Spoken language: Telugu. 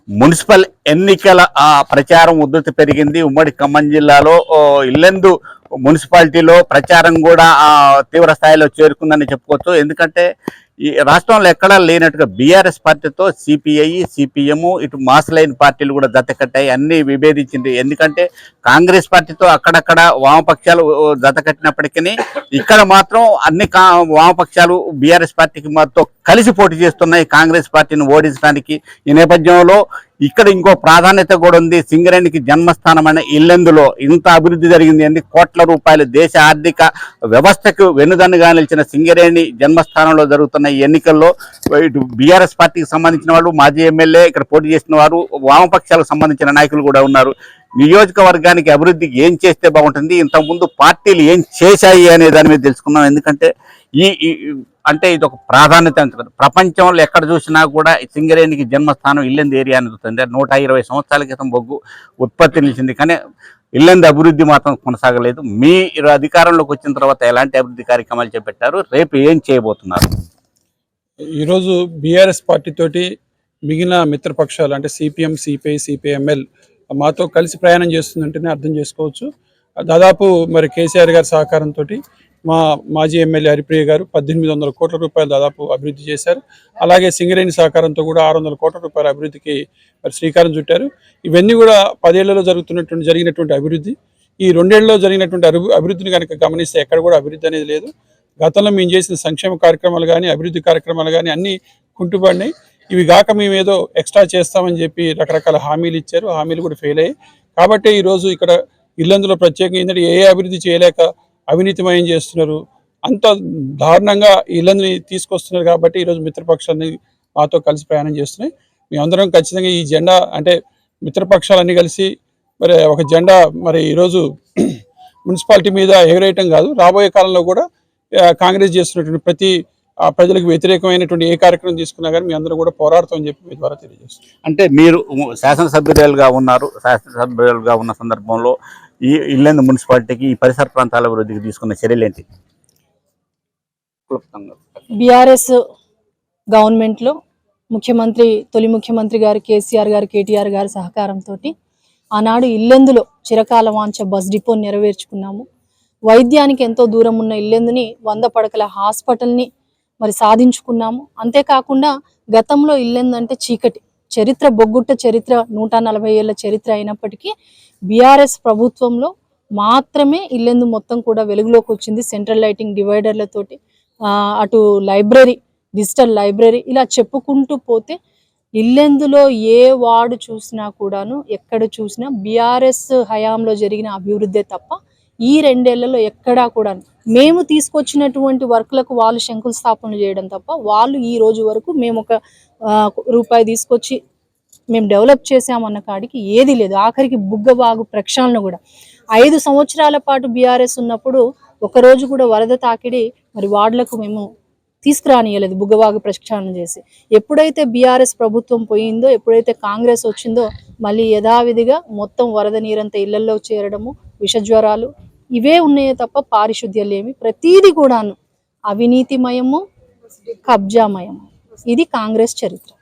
మున్సిపల్ ఎన్నికల ప్రచారం ఉధృతి పెరిగింది. ఉమ్మడి ఖమ్మం జిల్లాలో ఇల్లెందు మున్సిపాలిటీలో ప్రచారం కూడా తీవ్ర స్థాయిలో చేరుకుందని చెప్పుకోవచ్చు. ఎందుకంటే ఈ రాష్ట్రంలో ఎక్కడా లేనట్టుగా బీఆర్ఎస్ పార్టీతో సిపిఐ, సిపిఎం, ఇటు మాస్ లైన్ పార్టీలు కూడా జతకట్టాయి, అన్ని విభేదించింది. ఎందుకంటే కాంగ్రెస్ పార్టీతో అక్కడక్కడ వామపక్షాలు జతకట్టినప్పటికీ ఇక్కడ మాత్రం అన్ని వామపక్షాలు బీఆర్ఎస్ పార్టీకి మాత్రం కలిసి పోటీ చేస్తున్నాయి కాంగ్రెస్ పార్టీని ఓడించడానికి. ఈ నేపథ్యంలో ఇక్కడ ఇంకో ప్రాధాన్యత కూడా ఉంది. సింగరేణికి జన్మస్థానమైన ఇల్లెందులో ఇంత అభివృద్ధి జరిగింది. అన్ని కోట్ల రూపాయలు దేశ ఆర్థిక వ్యవస్థకు వెన్నుదన్నుగా నిలిచిన సింగరేణి జన్మస్థానంలో జరుగుతున్న ఈ ఎన్నికల్లో ఇటు బీఆర్ఎస్ పార్టీకి సంబంధించిన వాళ్ళు, మాజీ ఎమ్మెల్యే, ఇక్కడ పోటీ చేసిన వారు, వామపక్షాలకు సంబంధించిన నాయకులు కూడా ఉన్నారు. నియోజకవర్గానికి అభివృద్ధికి ఏం చేస్తే బాగుంటుంది, ఇంతకుముందు పార్టీలు ఏం చేశాయి అనే దాని మీద తెలుసుకున్నాం. ఎందుకంటే అంటే ఇది ఒక ప్రాధాన్యత అంటారు. ప్రపంచంలో ఎక్కడ చూసినా కూడా సింగరేణికి జన్మస్థానం ఇల్లెందు ఏరియా అని ఉంటుంది. 120 సంవత్సరాల క్రితం బొగ్గు ఉత్పత్తి నిలిచింది, కానీ ఇల్లెందు అభివృద్ధి మాత్రం కొనసాగలేదు. మీరు అధికారంలోకి వచ్చిన తర్వాత ఎలాంటి అభివృద్ధి కార్యక్రమాలు చేపట్టారు, రేపు ఏం చేయబోతున్నారు? ఈరోజు బీఆర్ఎస్ పార్టీ తోటి మిగిలిన మిత్రపక్షాలు అంటే సిపిఎం, సిపిఐ, సిపిఎంఎల్ మాతో కలిసి ప్రయాణం చేస్తుందంటేనే అర్థం చేసుకోవచ్చు. దాదాపు మరి కేసీఆర్ గారి సహకారంతో మా మాజీ ఎమ్మెల్యే హరిప్రియ గారు 1800 కోట్ల రూపాయలు దాదాపు అభివృద్ధి చేశారు. అలాగే సింగరేణి సహకారంతో కూడా 600 కోట్ల రూపాయల అభివృద్ధికి మరి శ్రీకారం చుట్టారు. ఇవన్నీ కూడా 10 ఏళ్లలో జరిగినటువంటి అభివృద్ధి. ఈ 2 ఏళ్లలో జరిగినటువంటి అభివృద్ధిని కనుక గమనిస్తే ఎక్కడ కూడా అభివృద్ధి అనేది లేదు. గతంలో మేము చేసిన సంక్షేమ కార్యక్రమాలు కానీ, అభివృద్ధి కార్యక్రమాలు కానీ అన్నీ కుంటుపడినాయి. ఇవి కాక మేము ఏదో ఎక్స్ట్రా చేస్తామని చెప్పి రకరకాల హామీలు ఇచ్చారు. హామీలు కూడా ఫెయిల్ అయ్యాయి. కాబట్టి ఈరోజు ఇక్కడ ఇల్లందులో ప్రత్యేకంగా ఏంటంటే ఏ అభివృద్ధి చేయలేక అవినీతిమయం చేస్తున్నారు, అంత దారుణంగా ఇల్లందుని తీసుకొస్తున్నారు. కాబట్టి ఈరోజు మిత్రపక్షాన్ని మాతో కలిసి ప్రయాణం చేస్తున్నాయి. మేమందరం ఖచ్చితంగా ఈ జెండా అంటే మిత్రపక్షాలన్నీ కలిసి మరి ఒక జెండా మరి ఈరోజు మున్సిపాలిటీ మీద ఎగరేయటం కాదు, రాబోయే కాలంలో కూడా కాంగ్రెస్ చేస్తున్నటువంటి ప్రతి ప్రజలకు వ్యతిరేకమైనటువంటి ఏ కార్యక్రమం తీసుకున్నా కానీ మీ అందరూ కూడా పోరాడతామని చెప్పి మీ ద్వారా తెలియజేస్తారు. అంటే మీరు శాసనసభ్యులుగా ఉన్నారు. శాసనసభ్యులుగా ఉన్న సందర్భంలో ఈ ఇల్లెందు మున్సిపాలిటీకి, ఈ పరిసర ప్రాంతాల అభివృద్ధికి తీసుకున్న చర్యలు ఏంటి? బీఆర్ఎస్ గవర్నమెంట్లో తొలి ముఖ్యమంత్రి గారు కేసీఆర్ గారు, కేటీఆర్ గారి సహకారంతో ఆనాడు ఇల్లెందులో చిరకాల వాంఛ బస్ డిపో నెరవేర్చుకున్నాము. వైద్యానికి ఎంతో దూరం ఉన్న ఇల్లెందుని 100 పడకల హాస్పిటల్ని మరి సాధించుకున్నాము. అంతేకాకుండా గతంలో ఇల్లెందు అంటే చీకటి చరిత్ర, బొగ్గుట్ట చరిత్ర 140 ఏళ్ల చరిత్ర అయినప్పటికీ బీఆర్ఎస్ ప్రభుత్వంలో మాత్రమే ఇల్లెందు మొత్తం కూడా వెలుగులోకి వచ్చింది. సెంట్రల్ లైటింగ్ డివైడర్లతోటి, అటు లైబ్రరీ, డిజిటల్ లైబ్రరీ, ఇలా చెప్పుకుంటూ పోతే ఇల్లెందులో ఏ వార్డు చూసినా కూడాను, ఎక్కడ చూసినా బీఆర్ఎస్ హయాంలో జరిగిన అభివృద్ధే తప్ప ఈ 2 ఏళ్లలో ఎక్కడా కూడా మేము తీసుకొచ్చినటువంటి వర్క్లకు వాళ్ళు శంకుస్థాపనలు చేయడం తప్ప వాళ్ళు ఈ రోజు వరకు మేము ఒక రూపాయి తీసుకొచ్చి మేము డెవలప్ చేసామన్న కాడికి ఏది లేదు. ఆఖరికి బుగ్గవాగు ప్రక్షాళన కూడా 5 సంవత్సరాల పాటు బీఆర్ఎస్ ఉన్నప్పుడు ఒకరోజు కూడా వరద తాకిడి మరి వార్డులకు మేము తీసుకురానియలేదు బుగ్గవాగు ప్రక్షాళన చేసి. ఎప్పుడైతే బీఆర్ఎస్ ప్రభుత్వం పోయిందో, ఎప్పుడైతే కాంగ్రెస్ వచ్చిందో మళ్ళీ యథావిధిగా మొత్తం వరద నీరంతా ఇళ్లలో చేరడము, విషజ్వరాలు ఇవే ఉన్నాయే తప్ప పారిశుద్ధ్యం లేమి. ప్రతీది కూడాను అవినీతిమయము, కబ్జామయము. ఇది కాంగ్రెస్ చరిత్ర.